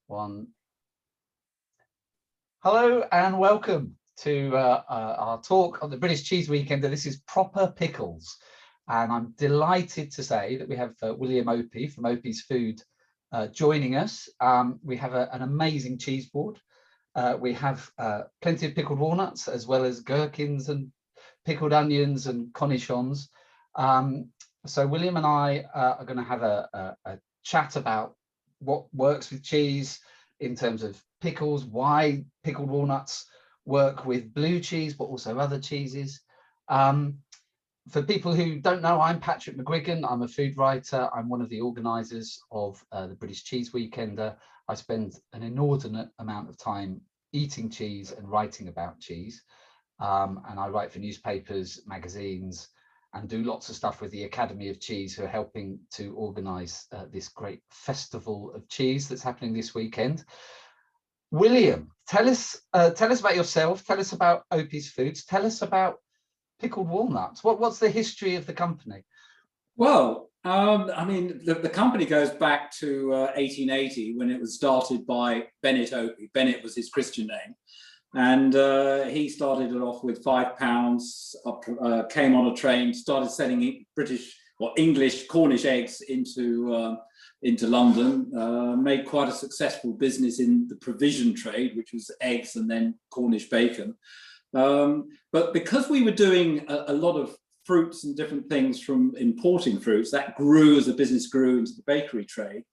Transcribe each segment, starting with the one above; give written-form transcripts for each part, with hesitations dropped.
One. Hello and welcome to our talk on the British Cheese Weekend. This is Proper Pickles, and I'm delighted to say that we have William Opie from Opie's Food joining us. We have an amazing cheese board. We have plenty of pickled walnuts, as well as gherkins and pickled onions and cornichons. So William and I are going to have a chat about what works with cheese in terms of pickles, why pickled walnuts work with blue cheese, but also other cheeses. For people who don't know, I'm Patrick McGuigan. I'm a food writer. I'm one of the organisers of the British Cheese Weekend. I spend an inordinate amount of time eating cheese and writing about cheese. And I write for newspapers, magazines, and do lots of stuff with the Academy of Cheese, who are helping to organise this great festival of cheese that's happening this weekend. William, tell us about yourself. Tell us about Opie's Foods. Tell us about pickled walnuts. What's the history of the company? Well, I mean, the company goes back to 1880, when it was started by Bennett Opie. Bennett was his Christian name. And he started it off with £5, came on a train, started selling British or English Cornish eggs into London, made quite a successful business in the provision trade, which was eggs and then Cornish bacon. But because we were doing a lot of fruits and different things from importing fruits, that grew as the business grew into the bakery trade.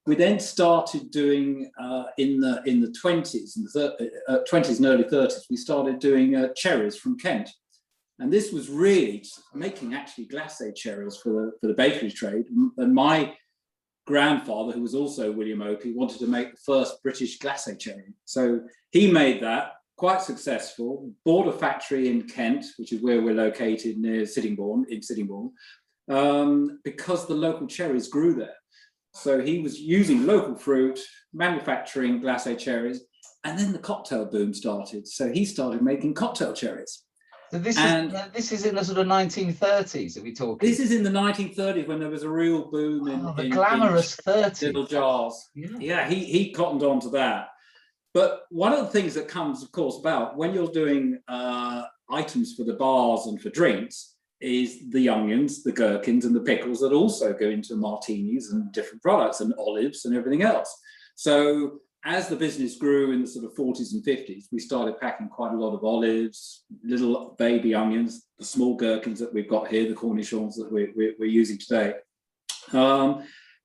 We then started doing in the 20s and early 30s, we started doing cherries from Kent. And this was really making actually glacé cherries for the bakery trade. And my grandfather, who was also William Opie, wanted to make the first British glacé cherry. So he made that, quite successful, bought a factory in Kent, which is where we're located near Sittingbourne, because the local cherries grew there. So he was using local fruit, manufacturing glacé cherries, and then the cocktail boom started. So he started making cocktail cherries. So this is in the sort of 1930s, are we talking? This is in the 1930s, when there was a real boom in the glamorous 30s. Little jars. Yeah, he cottoned on to that. But one of the things that comes, of course, about when you're doing items for the bars and for drinks is the onions, the gherkins, and the pickles that also go into martinis and different products, and olives and everything else. So as the business grew in the sort of 40s and 50s, we started packing quite a lot of olives, little baby onions, the small gherkins that we've got here, the cornichons that we're using today.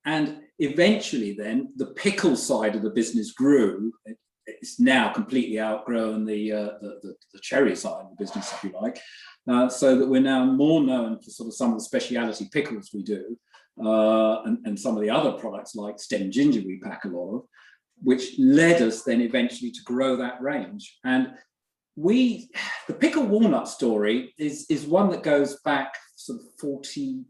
And eventually then the pickle side of the business grew. It's now completely outgrown the cherry side of the business, if you like. So that we're now more known for sort of some of the speciality pickles we do, and some of the other products like stem ginger we pack a lot of, which led us then eventually to grow that range. And the pickled walnut story is one that goes back sort of 40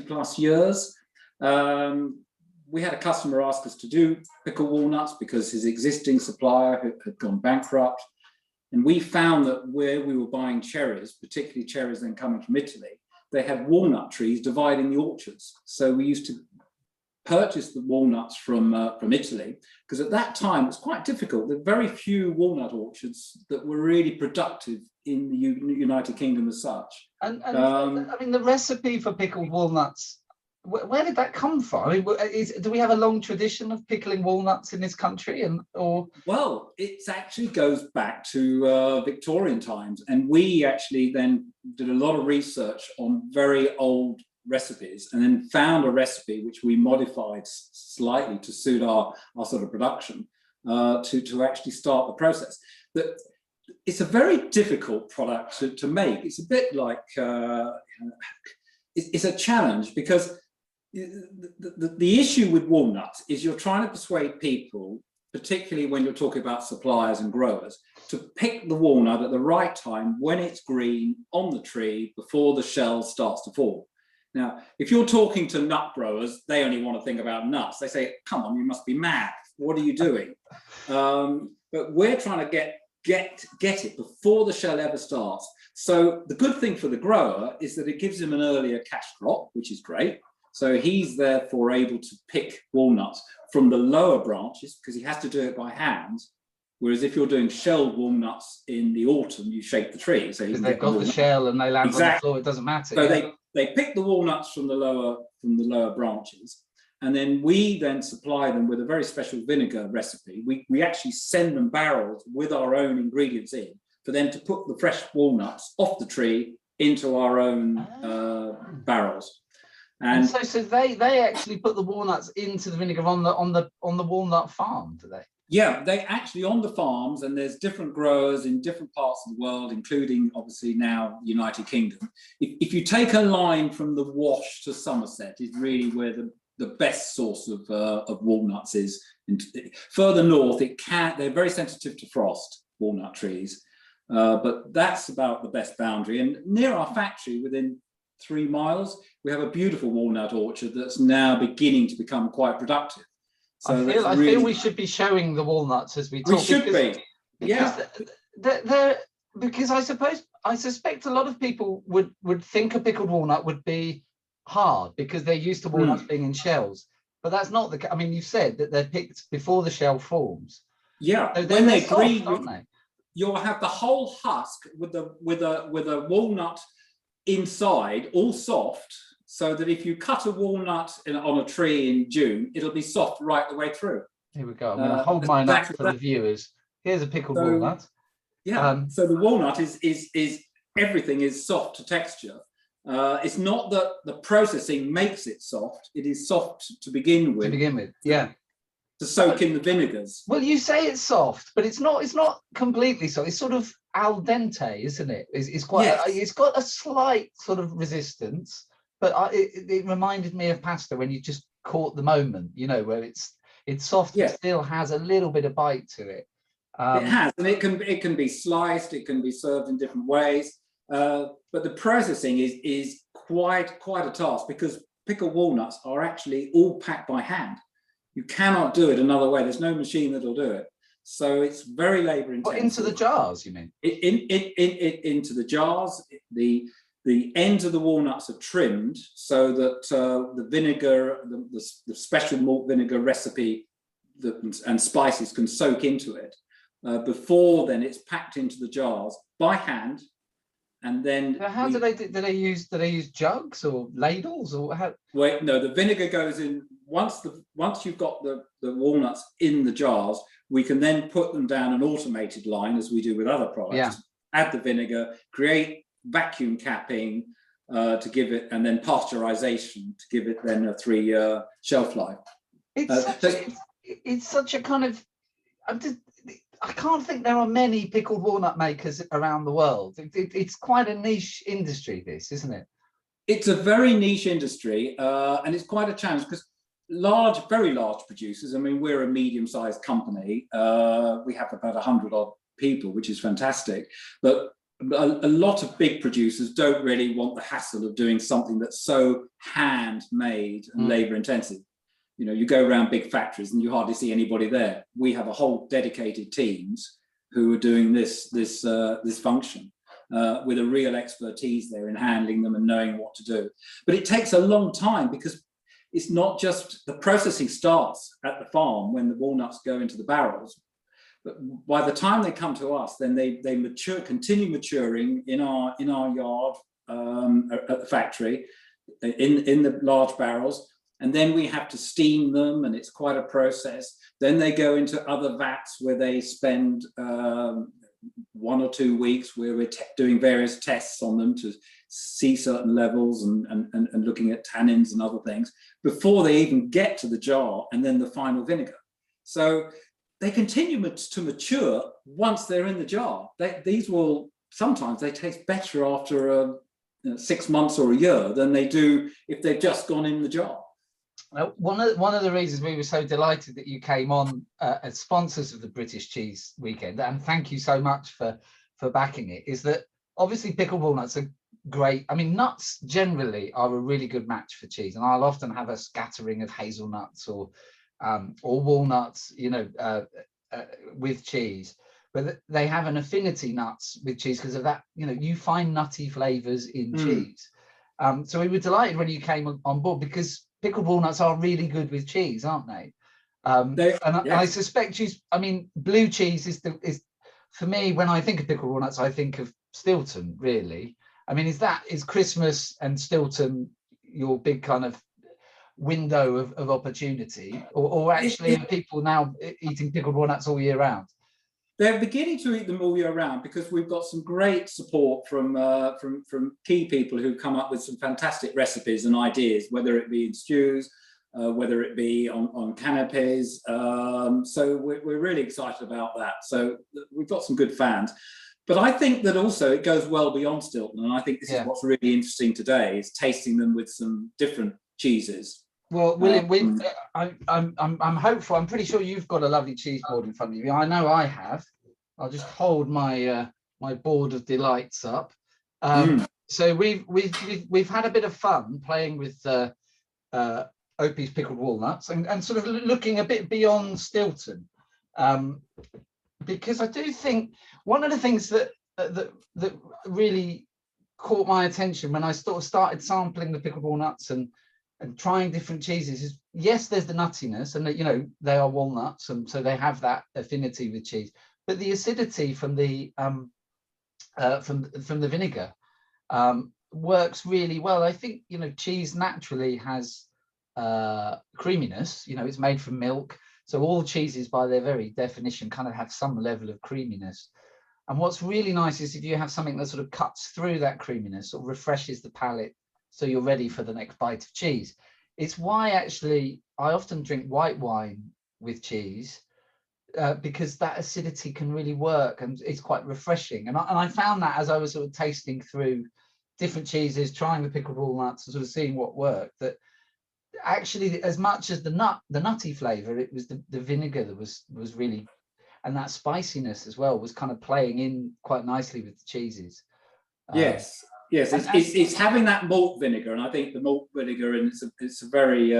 plus years. We had a customer ask us to do pickled walnuts because his existing supplier had gone bankrupt. And we found that where we were buying cherries, particularly cherries then coming from Italy, they had walnut trees dividing the orchards. So we used to purchase the walnuts from Italy, because at that time it was quite difficult. There were very few walnut orchards that were really productive in the United Kingdom as such. And I mean, the recipe for pickled walnuts, where did that come from? I mean, do we have a long tradition of pickling walnuts in this country? Well, it actually goes back to Victorian times, and we actually then did a lot of research on very old recipes, and then found a recipe which we modified slightly to suit our sort of production, to actually start the process. It's a very difficult product to make. It's a bit like it's a challenge, because the issue with walnuts is you're trying to persuade people, particularly when you're talking about suppliers and growers, to pick the walnut at the right time when it's green on the tree before the shell starts to fall. Now, if you're talking to nut growers, they only want to think about nuts. They say, come on, you must be mad. What are you doing? But we're trying to get it before the shell ever starts. So the good thing for the grower is that it gives him an earlier cash crop, which is great. So he's therefore able to pick walnuts from the lower branches because he has to do it by hand. Whereas if you're doing shelled walnuts in the autumn, you shake the tree. So because they've got the shell and they land on the floor, it doesn't matter. So they pick the walnuts from the lower branches, and then we then supply them with a very special vinegar recipe. We actually send them barrels with our own ingredients in for them to put the fresh walnuts off the tree into our own barrels. And so they actually put the walnuts into the vinegar on the walnut farm, do they? Yeah, they actually on the farms, and there's different growers in different parts of the world, including obviously now the United Kingdom. If you take a line from the Wash to Somerset, is really where the best source of walnuts is. Further north, they're very sensitive to frost, walnut trees, but that's about the best boundary. And near our factory, within 3 miles, we have a beautiful walnut orchard that's now beginning to become quite productive. So I feel we should be showing the walnuts as we talk. We should be, yeah. Because I suspect a lot of people would think a pickled walnut would be hard because they're used to walnuts being in shells, but that's not the case. I mean, you said that they're picked before the shell forms. Yeah, so when they're soft, aren't they? You'll have the whole husk with a walnut inside, all soft. So that if you cut a walnut on a tree in June, it'll be soft right the way through. Here we go. I'm going to hold mine up for the viewers. Here's a pickled walnut. Yeah. So the walnut is everything is soft to texture. It's not that the processing makes it soft. It is soft to begin with. Yeah. To soak in the vinegars. Well, you say it's soft, but it's not completely soft. It's sort of al dente, isn't it? It's quite. Yes. It's got a slight sort of resistance. But it reminded me of pasta when you just caught the moment, where it's soft, but still has a little bit of bite to it. It has, and it can be sliced, it can be served in different ways. But the processing is quite a task because pickled walnuts are actually all packed by hand. You cannot do it another way. There's no machine that'll do it. So it's very labor intensive. Into the jars, you mean? Into the jars. The ends of the walnuts are trimmed so that the vinegar, the special malt vinegar recipe and spices can soak into it. Before then, it's packed into the jars by hand, and then. How do they use jugs or ladles or how? Wait, no. The vinegar goes in once you've got the walnuts in the jars. We can then put them down an automated line, as we do with other products. Yeah. Add the vinegar, create vacuum capping to give it, and then pasteurization to give it then a 3-year shelf life. It's such a kind of. I can't think there are many pickled walnut makers around the world. It's quite a niche industry, this, isn't it? It's a very niche industry, and it's quite a challenge because very large producers. I mean, we're a medium-sized company. We have about 100 odd people, which is fantastic, but a lot of big producers don't really want the hassle of doing something that's so handmade and labor intensive. You go around big factories and you hardly see anybody there. We have a whole dedicated teams who are doing this function with a real expertise there in handling them and knowing what to do. But it takes a long time because it's not just the processing starts at the farm when the walnuts go into the barrels. But by the time they come to us, then they continue maturing in our yard at the factory, in the large barrels, and then we have to steam them, and it's quite a process. Then they go into other vats where they spend 1 or 2 weeks where we're doing various tests on them to see certain levels and looking at tannins and other things before they even get to the jar and then the final vinegar. So they continue to mature once they're in the jar. These will sometimes they taste better after 6 months or a year than they do if they've just gone in the jar. One of the reasons we were so delighted that you came on as sponsors of the British Cheese Weekend, and thank you so much for backing it, is that obviously pickled walnuts are great. I mean, nuts generally are a really good match for cheese, and I'll often have a scattering of hazelnuts or walnuts, with cheese. But they have an affinity, nuts with cheese, because of that. You find nutty flavors in cheese. So we were delighted when you came on board, because pickled walnuts are really good with cheese, aren't they? And I suspect cheese. I mean, blue cheese is for me, when I think of pickled walnuts, I think of Stilton, really. I mean, is Christmas and Stilton your big kind of window of opportunity, or actually are people now eating pickled walnuts all year round? They're beginning to eat them all year round, because we've got some great support from key people who come up with some fantastic recipes and ideas, whether it be in stews, whether it be on canapes. So we're really excited about that. So we've got some good fans. But I think that also it goes well beyond Stilton, and I think this is what's really interesting today, is tasting them with some different cheeses. Well, William, I'm hopeful. I'm pretty sure you've got a lovely cheese board in front of you. I know I have. I'll just hold my my board of delights up. So we've had a bit of fun playing with Opies Pickled Walnuts, and sort of looking a bit beyond Stilton, because I do think one of the things that really caught my attention when I started sampling the pickled walnuts and trying different cheeses is, yes, there's the nuttiness, and that, you know, they are walnuts, and so they have that affinity with cheese, but the acidity from the vinegar works really well. I think, you know, cheese naturally has creaminess. You know, it's made from milk, so all cheeses by their very definition kind of have some level of creaminess. And what's really nice is if you have something that sort of cuts through that creaminess or refreshes the palate, so you're ready for the next bite of cheese. It's why actually I often drink white wine with cheese, because that acidity can really work, and it's quite refreshing. And I found that as I was sort of tasting through different cheeses, trying the pickled walnuts and sort of seeing what worked, that actually, as much as the nutty flavor, it was the vinegar that was really, and that spiciness as well was kind of playing in quite nicely with the cheeses. Yes, it's having that malt vinegar, and I think the malt vinegar, and it's a very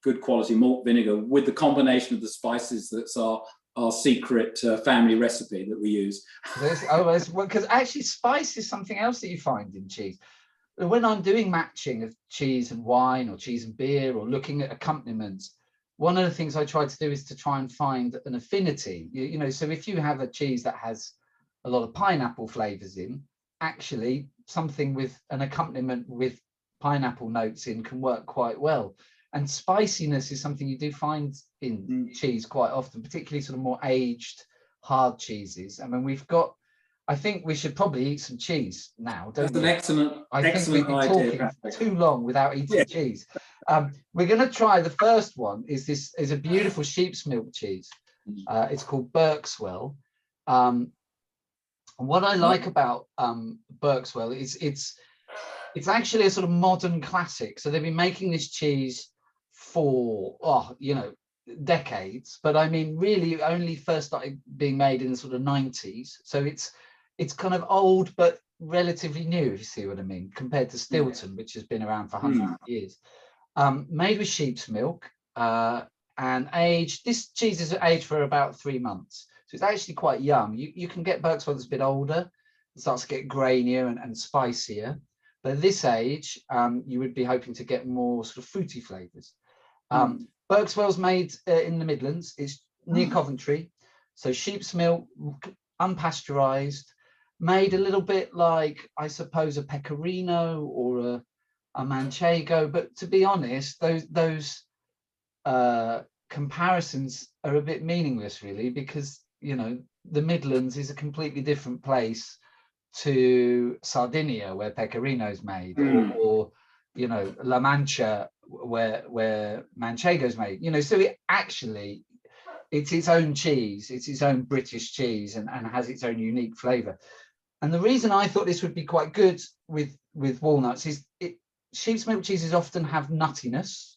good quality malt vinegar with the combination of the spices that's our secret family recipe that we use. Because actually spice is something else that you find in cheese. When I'm doing matching of cheese and wine, or cheese and beer, or looking at accompaniments, one of the things I try to do is to try and find an affinity. You know, so if you have a cheese that has a lot of pineapple flavors in, actually something with an accompaniment with pineapple notes in can work quite well. And spiciness is something you do find in cheese quite often, particularly sort of more aged hard cheeses. I mean, I think we should probably eat some cheese now, don't we? That's an excellent I think we've been talking Patrick. too long without eating cheese. We're going to try the first one. Is a beautiful sheep's milk cheese. It's called Berkswell. And what I like about Berkswell is it's actually a sort of modern classic. So they've been making this cheese for decades, but I mean, really only first started being made in the sort of 90s. So it's kind of old but relatively new, if you see what I mean, compared to Stilton, which has been around for hundreds of years. Made with sheep's milk and aged. This cheese is aged for about 3 months, so it's actually quite young. You can get Berkswell that's a bit older. It starts to get grainier and spicier. But at this age, you would be hoping to get more sort of fruity flavors. Berkswell's made in the Midlands. It's near Coventry. So sheep's milk, unpasteurized, made a little bit like, I suppose, a pecorino or a manchego. But to be honest, those comparisons are a bit meaningless, really, because, you know, the Midlands is a completely different place to Sardinia, where pecorino is made, or you know, La Mancha, where manchego is made. You know, so it's its own cheese. It's its own British cheese, and has its own unique flavour. And the reason I thought this would be quite good with walnuts is sheep's milk cheeses often have nuttiness.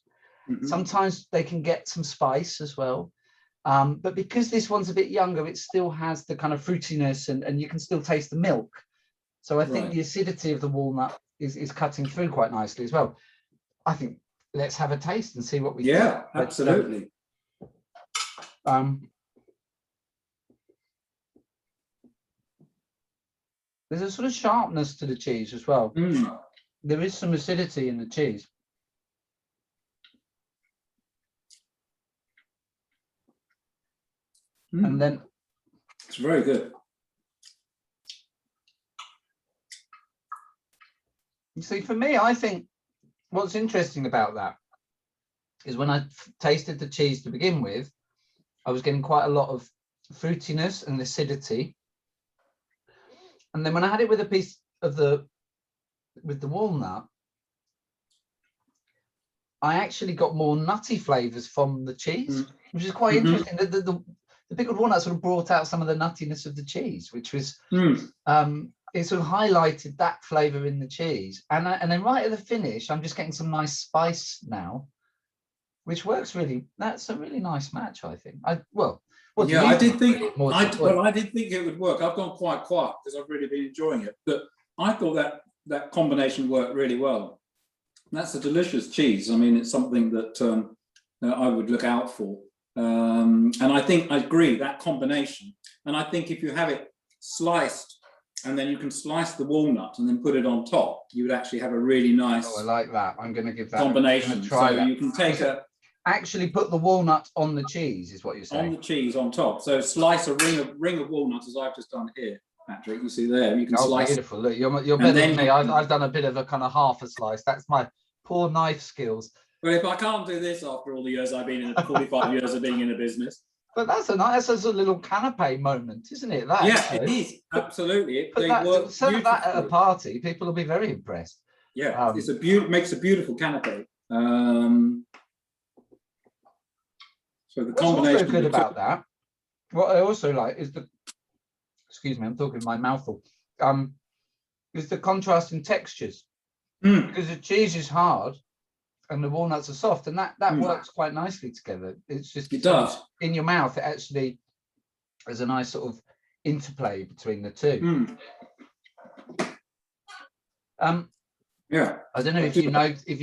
Sometimes they can get some spice as well. But because this one's a bit younger, it still has the kind of fruitiness, and you can still taste the milk. So I think the acidity of the walnut is cutting through quite nicely as well. I think let's have a taste and see what we think. Yeah, absolutely. There's a sort of sharpness to the cheese as well. there is some acidity in the cheese. And then it's very good. You see, for me, I think what's interesting about that is when I tasted the cheese to begin with, I was getting quite a lot of fruitiness and acidity. And then when I had it with a piece of the walnut, I actually got more nutty flavors from the cheese, which is quite interesting. The pickled walnut sort of brought out some of the nuttiness of the cheese, which was it sort of highlighted that flavor in the cheese. And then right at the finish, I'm just getting some nice spice now, which works really. That's a really nice match, I think. I did think it would work. I've gone quite quiet because I've really been enjoying it, but I thought that combination worked really well. That's a delicious cheese. I mean, it's something that I would look out for. And I think I agree that combination. And I think if you have it sliced and then you can slice the walnut and then put it on top, you would actually have a really nice. Oh, I like that. I'm going to give that combination. Try so that. You can take actually put the walnut on the cheese, is what you're saying. On the cheese on top. So slice a ring of walnut, as I've just done here, Patrick. You see there. You can slice. Beautiful. Look, you're better than me. I've done a bit of a kind of half a slice. That's my poor knife skills. But if I can't do this after all the years I've been in, 45 years of being in a business. But that's a little canapé moment, isn't it? It is absolutely. Serve that at a party, people will be very impressed. Yeah, makes a beautiful canapé. So the combination. What's also good about that, what I also like is excuse me, I'm talking my mouth full. Is the contrast in textures, because the cheese is hard and the walnuts are soft, and that works quite nicely together. It does in your mouth. It actually is a nice sort of interplay between the two. Yeah, I don't know if you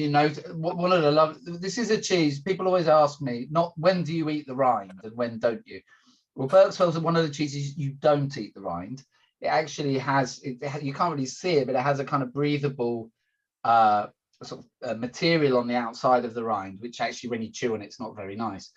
know one of the this is a cheese. People always ask me, not when do you eat the rind and when don't you? Well, Berkswell's one of the cheeses you don't eat the rind. It actually has you can't really see it, but it has a kind of breathable sort of material on the outside of the rind, which actually when you chew on it's not very nice.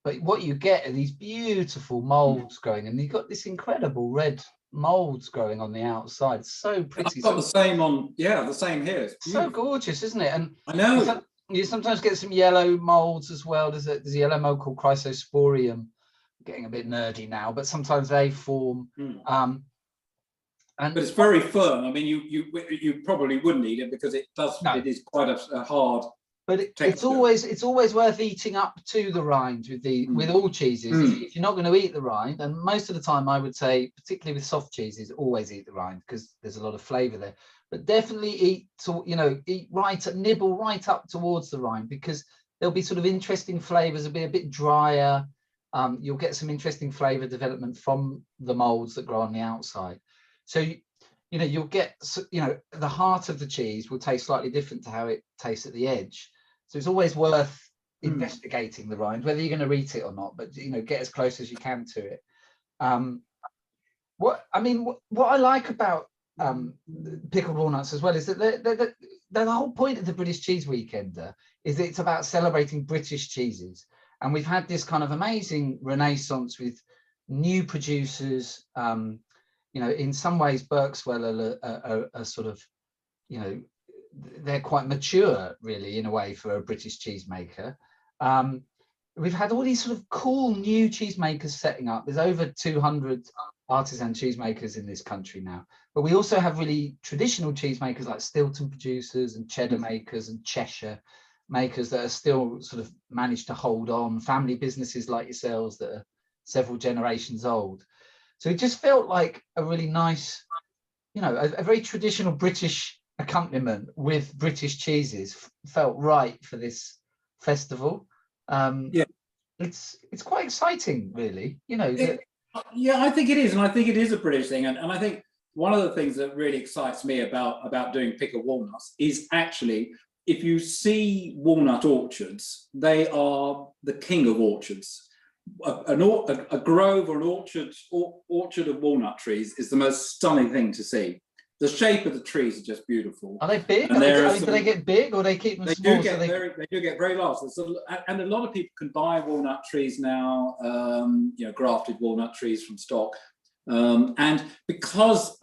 But what you get are these beautiful molds going, and you've got this incredible red molds going on the outside. It's so pretty. I've got the same on, the same here. It's so gorgeous, isn't it? And I know you sometimes get some yellow molds as well. There's a yellow mold called Chrysosporium. Getting a bit nerdy now, but sometimes they form. But it's very firm. I mean, you probably wouldn't eat it because it does. No. It is quite a hard. But it's always worth eating up to the rind with all cheeses. If you're not going to eat the rind, and most of the time I would say, particularly with soft cheeses, always eat the rind because there's a lot of flavour there. But definitely nibble right up towards the rind, because there'll be sort of interesting flavours. It'll be a bit drier. You'll get some interesting flavour development from the molds that grow on the outside. So, you'll get, the heart of the cheese will taste slightly different to how it tastes at the edge. So it's always worth investigating the rind, whether you're going to eat it or not, but, get as close as you can to it. What I like about pickled walnuts as well is that the whole point of the British Cheese Weekender is that it's about celebrating British cheeses. And we've had this kind of amazing renaissance with new producers. In some ways, Berkswell are sort of, they're quite mature, really, in a way, for a British cheesemaker. We've had all these sort of cool new cheesemakers setting up. There's over 200 artisan cheesemakers in this country now. But we also have really traditional cheesemakers like Stilton producers and cheddar makers and Cheshire makers that are still sort of managed to hold on, family businesses like yourselves that are several generations old. So it just felt like a really nice, a very traditional British accompaniment with British cheeses felt right for this festival. It's quite exciting, really. I think it is, and I think it is a British thing, and I think one of the things that really excites me about doing pickled walnuts is actually, if you see walnut orchards, they are the king of orchards. A grove or an orchard of walnut trees is the most stunning thing to see. the shape of the trees are just beautiful. Are they big? And Do they get big, or they keep them small? They do get very large. And a lot of people can buy walnut trees now, grafted walnut trees from stock. And because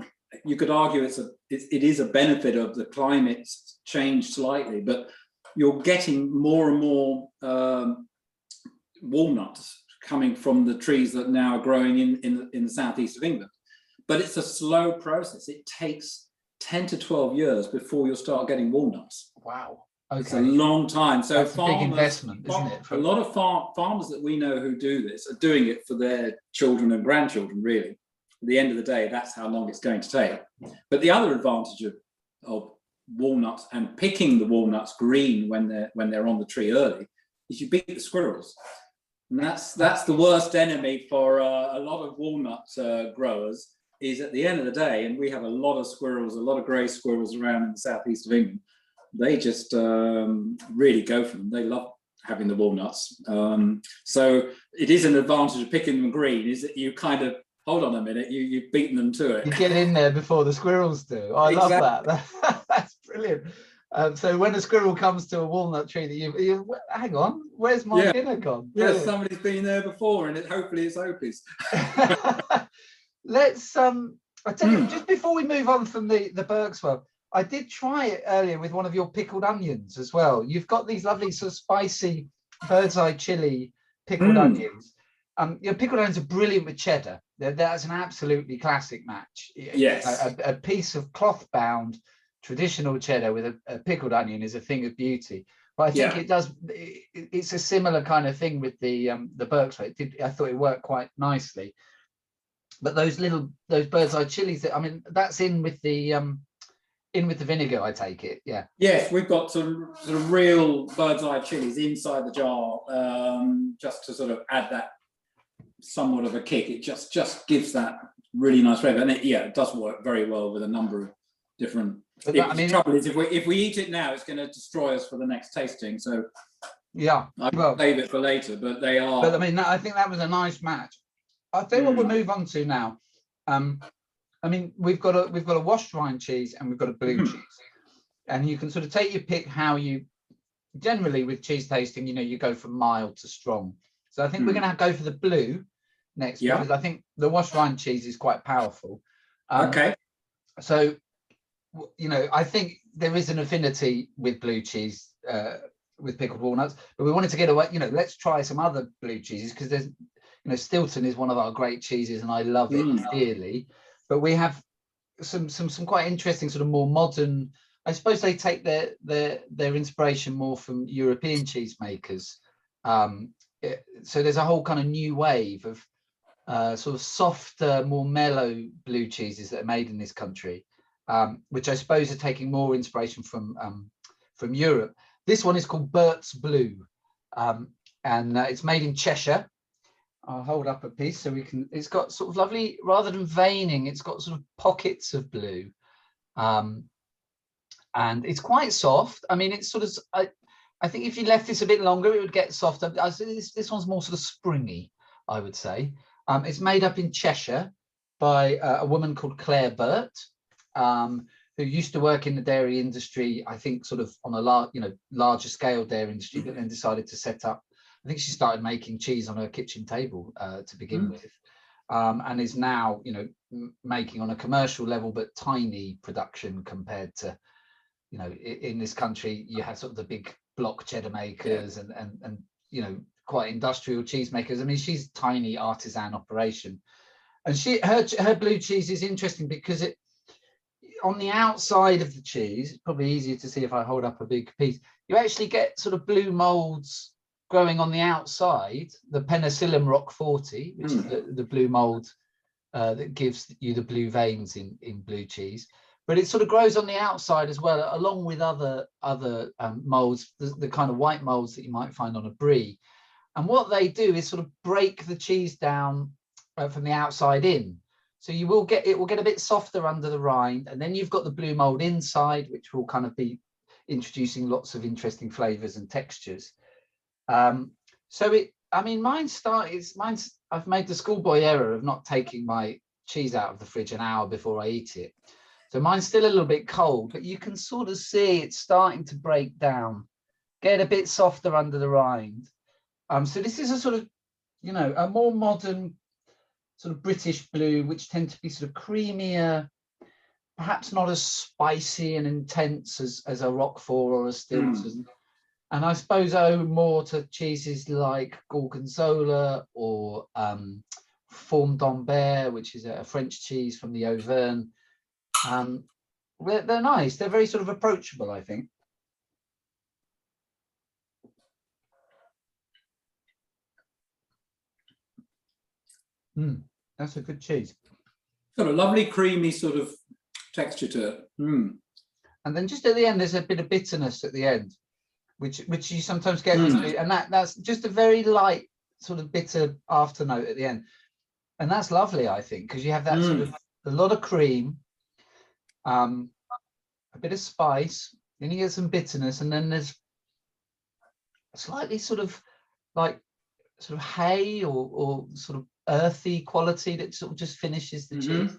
you could argue it is a benefit of the climate change slightly, but you're getting more and more walnuts coming from the trees that now are growing in the southeast of England. But it's a slow process. It takes 10 to 12 years before you'll start getting walnuts. Wow. Okay. It's a long time. So that's a big investment, isn't it? A lot of farmers that we know who do this are doing it for their children and grandchildren, really. At the end of the day, that's how long it's going to take. But the other advantage of walnuts and picking the walnuts green when they're on the tree early is you beat the squirrels. And that's the worst enemy for a lot of walnut growers, is at the end of the day, and we have a lot of squirrels, a lot of grey squirrels around in the southeast of England, they just really go for them. They love having the walnuts. So it is an advantage of picking them green, is that you kind of, hold on a minute, you've beaten them to it. You get in there before the squirrels do. Oh, I love that. That's brilliant. So when a squirrel comes to a walnut tree, that you hang on, where's my dinner gone? Brilliant. Yeah, somebody's been there before, and hopefully it's Opies. Let's I tell you, just before we move on from the Berkswell, I did try it earlier with one of your pickled onions as well. You've got these lovely sort of spicy bird's eye chili pickled onions. Your pickled onions are brilliant with cheddar. That's an absolutely classic match. Yes. A piece of cloth bound traditional cheddar with a pickled onion is a thing of beauty. But I think it's a similar kind of thing with the Berkswell. I thought it worked quite nicely. But those bird's eye chilies, that's in with the vinegar, I take it. Yeah. Yes, we've got some sort of real bird's eye chilies inside the jar, just to sort of add that somewhat of a kick. It just gives that really nice flavour, and it does work very well with a number of different. The trouble is, if we eat it now, it's going to destroy us for the next tasting. So I'll save it for later. But they are. But I think that was a nice match. I'll tell you what we'll move on to now. We've got a washed rind cheese and we've got a blue cheese, and you can sort of take your pick how you generally with cheese tasting, you go from mild to strong. So I think we're going to go for the blue next because I think the washed rind cheese is quite powerful. Okay. So I think there is an affinity with blue cheese with pickled walnuts, but we wanted to get away. Let's try some other blue cheeses because there's. Stilton is one of our great cheeses, and I love it dearly. But we have some quite interesting sort of more modern. I suppose they take their inspiration more from European cheesemakers. So there's a whole kind of new wave of sort of softer, more mellow blue cheeses that are made in this country, which I suppose are taking more inspiration from Europe. This one is called Burt's Blue, and it's made in Cheshire. I'll hold up a piece so we can. It's got sort of lovely, rather than veining, it's got sort of pockets of blue, and it's quite soft. It's sort of. I think if you left this a bit longer, it would get softer. This one's more sort of springy, I would say. It's made up in Cheshire by a woman called Claire Burt, who used to work in the dairy industry. I think sort of on a larger scale dairy industry, but then decided to set up. I think she started making cheese on her kitchen table to begin with, and is now, making on a commercial level, but tiny production compared to, in this country, you have sort of the big block cheddar makers and quite industrial cheese makers. She's a tiny artisan operation, and her blue cheese is interesting because it, on the outside of the cheese, it's probably easier to see if I hold up a big piece, you actually get sort of blue molds growing on the outside, the Penicillium Roqueforti, which is the blue mold that gives you the blue veins in blue cheese. But it sort of grows on the outside as well, along with other molds, the kind of white molds that you might find on a brie. And what they do is sort of break the cheese down from the outside in. So it will get a bit softer under the rind, and then you've got the blue mold inside, which will kind of be introducing lots of interesting flavors and textures. I've made the schoolboy error of not taking my cheese out of the fridge an hour before I eat it. So mine's still a little bit cold, but you can sort of see it's starting to break down, get a bit softer under the rind. So this is a sort of, a more modern sort of British blue, which tend to be sort of creamier, perhaps not as spicy and intense as a Roquefort or a Stilton. And I suppose owe more to cheeses like Gorgonzola or Forme d'Ambert, which is a French cheese from the Auvergne. They're nice. They're very sort of approachable, I think. That's a good cheese. Got a lovely creamy sort of texture to it. And then just at the end, there's a bit of bitterness at the end, which you sometimes get, and that's just a very light sort of bitter afternote at the end, and that's lovely, I think, because you have that sort of a lot of cream, a bit of spice, then you get some bitterness, and then there's a slightly sort of like sort of hay or sort of earthy quality that sort of just finishes the cheese.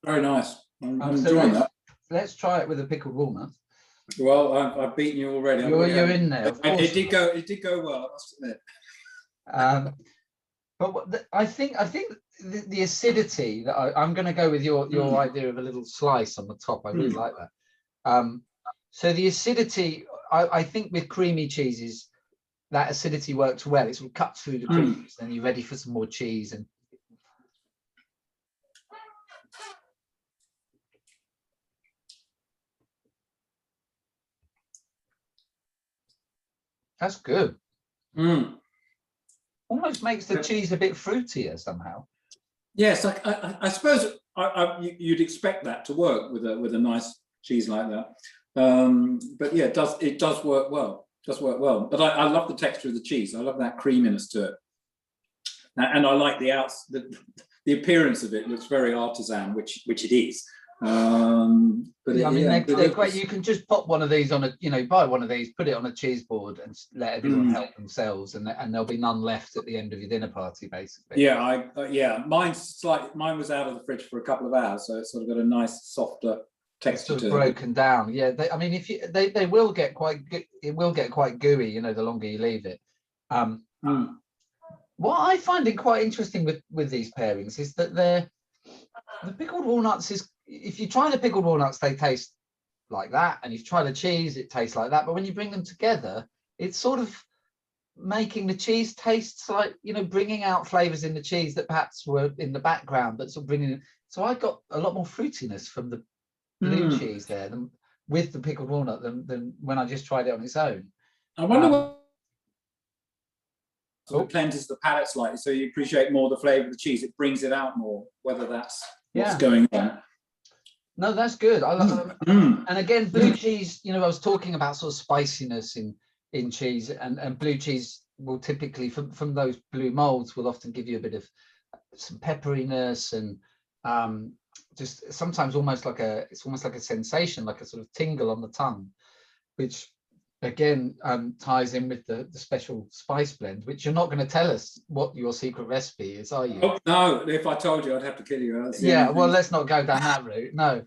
Very nice. I'm enjoying that. Let's try it with a pickled walnut. Well, I've beaten you already. You're in there. Of course. It did go well, I must admit. But I think the acidity that I'm going to go with your idea of a little slice on the top. I really like that. So the acidity, I think with creamy cheeses, that acidity works well. It sort of cuts through the creams, and you're ready for some more cheese. And that's good. Almost makes the cheese a bit fruitier somehow. Yes, I suppose you'd expect that to work with a nice cheese like that. But yeah, it does work well. But I love the texture of the cheese. I love that creaminess to it, and I like the appearance of it. Looks very artisan, which it is. But yeah, they're great. You can just pop one of these on buy one of these, put it on a cheese board, and let everyone help themselves, and there'll be none left at the end of your dinner party, basically. Yeah, mine was out of the fridge for a couple of hours, so it's sort of got a nice softer texture to it. Broken down. Yeah, they will get quite good. It will get quite gooey, the longer you leave it. What I find it quite interesting with these pairings is that the pickled walnuts is, if you try the pickled walnuts, they taste like that, and if you try the cheese, it tastes like that. But when you bring them together, it's sort of making the cheese taste like, bringing out flavors in the cheese that perhaps were in the background, but sort of bringing it. So I got a lot more fruitiness from the blue cheese there than with the pickled walnut than when I just tried it on its own. I wonder what cleanses the palate slightly, so you appreciate more the flavour of the cheese. It brings it out more, whether that's what's going on. No, that's good. I love and again, blue cheese, I was talking about sort of spiciness in cheese, and blue cheese will typically, from those blue molds, will often give you a bit of some pepperiness, and just sometimes it's almost like a sensation, like a sort of tingle on the tongue, which again ties in with the special spice blend, which you're not going to tell us what your secret recipe is, are you? Oh, no, if I told you, I'd have to kill you. Yeah, well, let's not go down that route. No.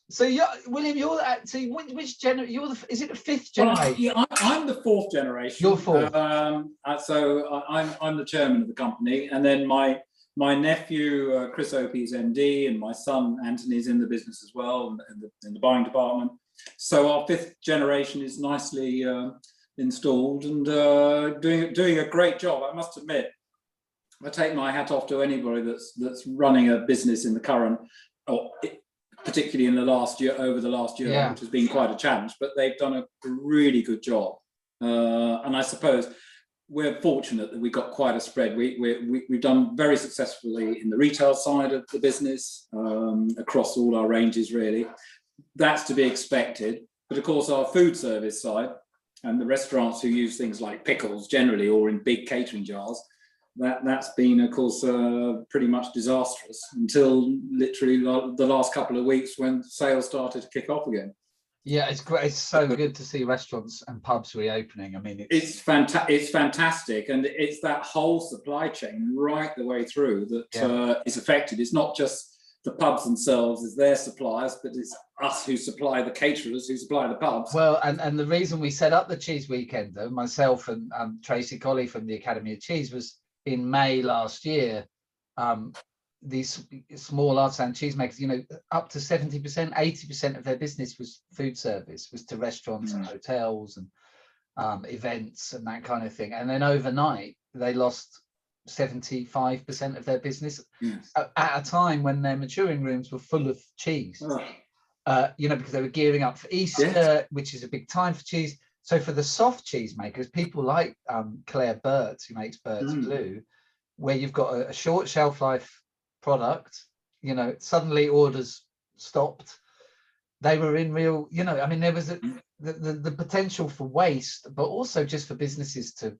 So William, you're actually which generation? Is it the fifth generation? Well, I'm the fourth generation. You're fourth. So I'm the chairman of the company, and then my nephew Chris Opies MD, and my son Anthony is in the business as well, in the buying department. So our fifth generation is nicely installed and doing a great job. I must admit, I take my hat off to anybody that's running a business in the current, or particularly in the last year, which has been quite a challenge. But they've done a really good job, and I suppose we're fortunate that we got quite a spread. We've done very successfully in the retail side of the business, across all our ranges, really. That's to be expected. But of course, our food service side and the restaurants who use things like pickles generally, or in big catering jars, that's been, of course, pretty much disastrous until literally the last couple of weeks when sales started to kick off again. Yeah, it's great. It's so good to see restaurants and pubs reopening. I mean, it's fantastic, and it's that whole supply chain right the way through that is affected. It's not just the pubs themselves as their suppliers, but it's us who supply the caterers who supply the pubs. Well, and the reason we set up the Cheese Weekender, myself and Tracy Colley from the Academy of Cheese, was in May last year. These small artisan cheesemakers, you know, up to 70%, 80% of their business was food service, was to restaurants and hotels and events and that kind of thing. And then overnight, they lost 75% of their business at a time when their maturing rooms were full of cheese. You know, because they were gearing up for Easter, which is a big time for cheese. So for the soft cheese makers, people like Burt, who makes Burt's Blue, where you've got a short shelf life product, you know, suddenly orders stopped. They were in real, you know, I mean, there was the potential for waste, but also just for businesses to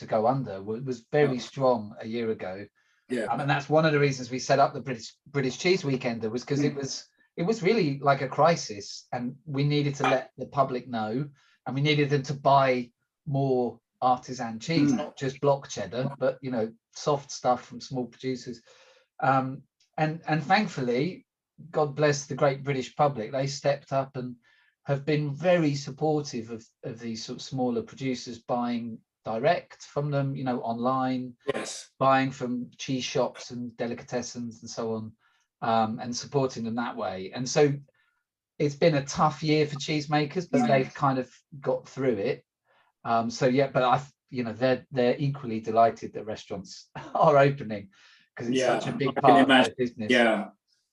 go under was very strong a year ago. And that's one of the reasons we set up the British Cheese Weekender, was because it was really like a crisis, and we needed to let the public know, and we needed them to buy more artisan cheese, not just block cheddar, but, you know, soft stuff from small producers. And thankfully, God bless the great British public, they stepped up and have been very supportive of these sort of smaller producers, buying direct from them, you know, online, buying from cheese shops and delicatessens and so on, and supporting them that way. And so it's been a tough year for cheesemakers, but they've kind of got through it. So yeah, but you know, they're equally delighted that restaurants are opening, because it's such a big part of their business.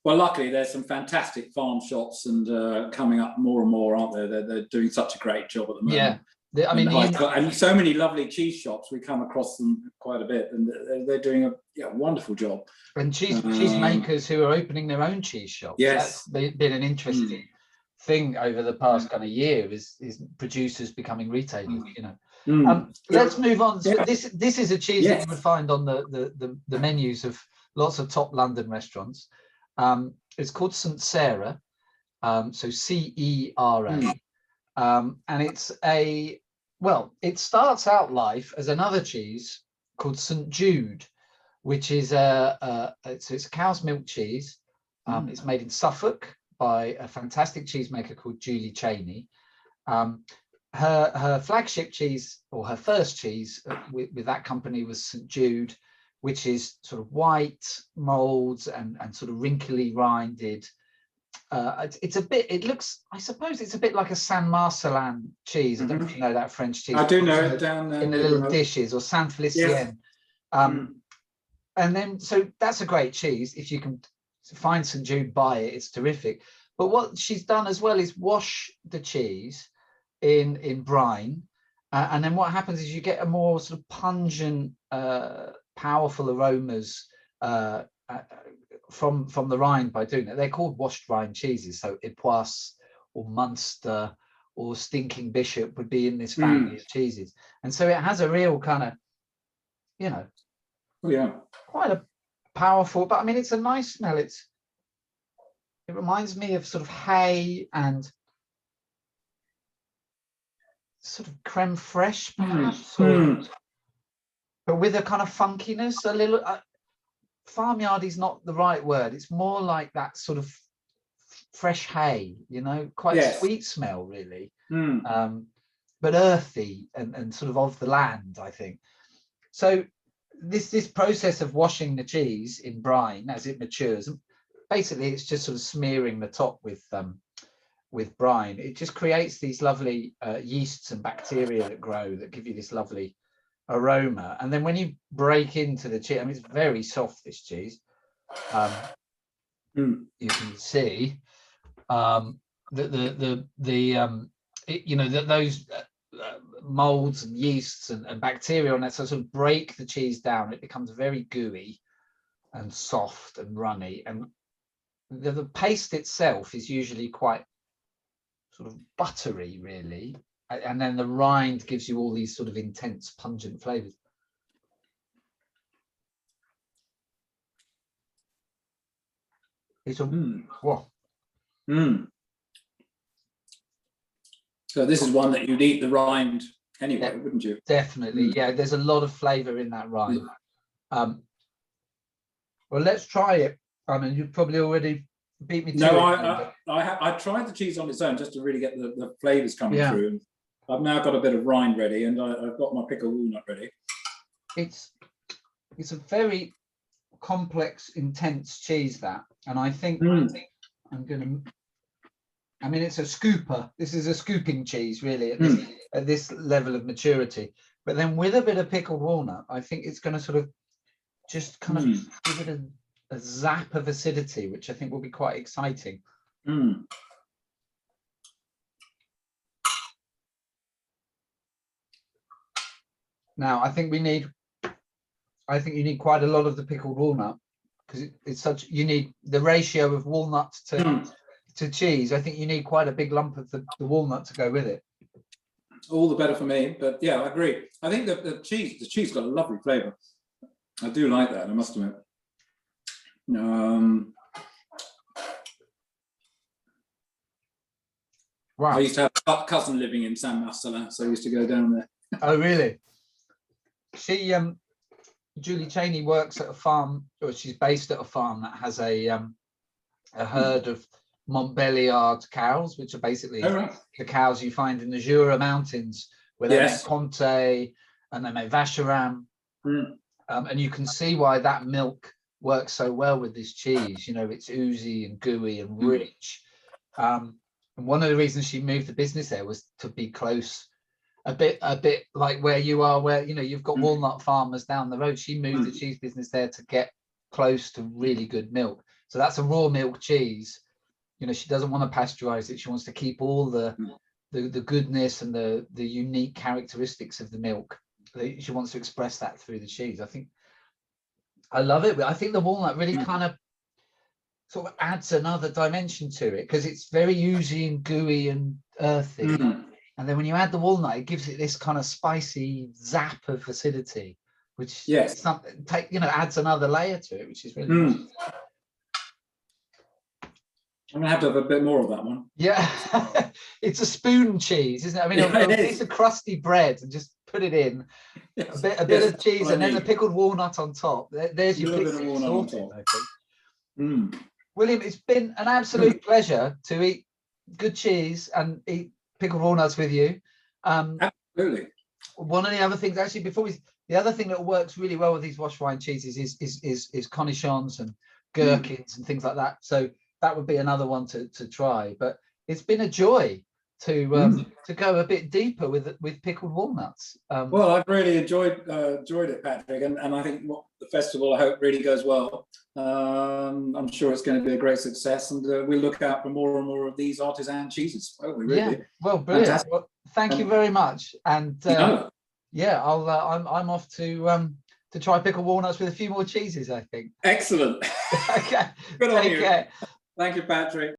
Well, luckily there's some fantastic farm shops and coming up more and more, aren't there? They're doing such a great job at the moment. I mean, and so many lovely cheese shops, we come across them quite a bit, and they're doing a wonderful job. And cheese makers who are opening their own cheese shops. That's been an interesting thing over the past kind of year, is producers becoming retailers, you know. Let's move on. So this is a cheese that you would find on the menus of lots of top London restaurants. It's called Cera, so Cera. And it's it starts out life as another cheese called St. Jude, which is it's a cow's milk cheese. It's made in Suffolk by a fantastic cheesemaker called Julie Cheney. Her flagship cheese, or her first cheese with that company, was St. Jude, which is sort of white molds and sort of wrinkly rinded. It's a bit, it looks, I suppose it's a bit like a San Marcelin cheese. I don't know if you know that French cheese. I do know it down there. In the little dishes, or San Felicien. And then, so that's a great cheese. If you can find St. Jude, buy it, it's terrific. But what she's done as well is wash the cheese in brine. And then what happens is you get a more sort of pungent, powerful aromas from the rind by doing that. They're called washed rind cheeses. So Epoisse or Munster or Stinking Bishop would be in this family of cheeses. And so it has a real kind of, you know, quite a powerful, but I mean, it's a nice smell. It reminds me of sort of hay and sort of creme fraiche, perhaps, but with a kind of funkiness, a little. Farmyard is not the right word. It's more like that sort of fresh hay, you know, quite a sweet smell, really, but earthy and sort of the land, I think. So this process of washing the cheese in brine as it matures, basically it's just sort of smearing the top with brine. It just creates these lovely yeasts and bacteria that grow that give you this lovely aroma. And then when you break into the cheese, I mean, it's very soft, this cheese. You can see you know, those molds and yeasts and bacteria on that sort of break the cheese down. It becomes very gooey and soft and runny, and the paste itself is usually quite sort of buttery, really, and then the rind gives you all these sort of intense pungent flavors. It's a So this is one that you'd eat the rind anyway, wouldn't you? Definitely, yeah. There's a lot of flavour in that rind. Well, let's try it. I mean, you've probably already beat me to No, it. I tried the cheese on its own just to really get the flavors coming Yeah. through. And I've now got a bit of rind ready, and I've got my pickled walnut ready. It's a very complex, intense cheese, that, and I think I'm gonna. I mean, it's a scooper. This is a scooping cheese, really, at this level of maturity. But then with a bit of pickled walnut, I think it's going to sort of just kind of give it a zap of acidity, which I think will be quite exciting. Now, I think you need quite a lot of the pickled walnut, because it's such, you need the ratio of walnut to cheese. I think you need quite a big lump of the walnut to go with it. All the better for me, but yeah, I agree. I think that the cheese got a lovely flavour. I do like that, I must admit. Wow. I used to have a cousin living in San Marcelin, so I used to go down there. Oh, really? She, Julie Cheney, works at a farm, or she's based at a farm that has a herd of Montbéliard cows, which are basically the cows you find in the Jura Mountains, where they make Comte and they make Vacherin. And you can see why that milk works so well with this cheese. You know, it's oozy and gooey and rich. And one of the reasons she moved the business there was to be close, a bit like where you are, where, you know, you've got walnut farmers down the road. She moved the cheese business there to get close to really good milk. So that's a raw milk cheese. You know, she doesn't want to pasteurize it. She wants to keep all the goodness and the unique characteristics of the milk. She wants to express that through the cheese. I think I love it. I think the walnut really kind of sort of adds another dimension to it, because it's very oozy and gooey and earthy. And then when you add the walnut, it gives it this kind of spicy zap of acidity, which adds another layer to it, which is really nice. I'm gonna have to have a bit more of that one. Yeah, it's a spoon cheese, isn't it? I mean, a piece of crusty bread and just put it in, a bit of cheese, and then the pickled walnut on top. There's your picnic sorted, I think. William, it's been an absolute pleasure to eat good cheese and eat pickled walnuts with you. Absolutely. One of the other things, actually, the other thing that works really well with these wash rind cheeses is cornichons and gherkins and things like that. So that would be another one to try. But it's been a joy to go a bit deeper with pickled walnuts. Well, I've really enjoyed it, Patrick, and I think the festival, I hope, really goes well. I'm sure it's going to be a great success, and we'll look out for more and more of these artisan cheeses. Oh, we really do. Well, brilliant. Well, thank you very much. And I'm off to try pickled walnuts with a few more cheeses, I think. Excellent. Okay. Good on Take you. care. Thank you, Patrick.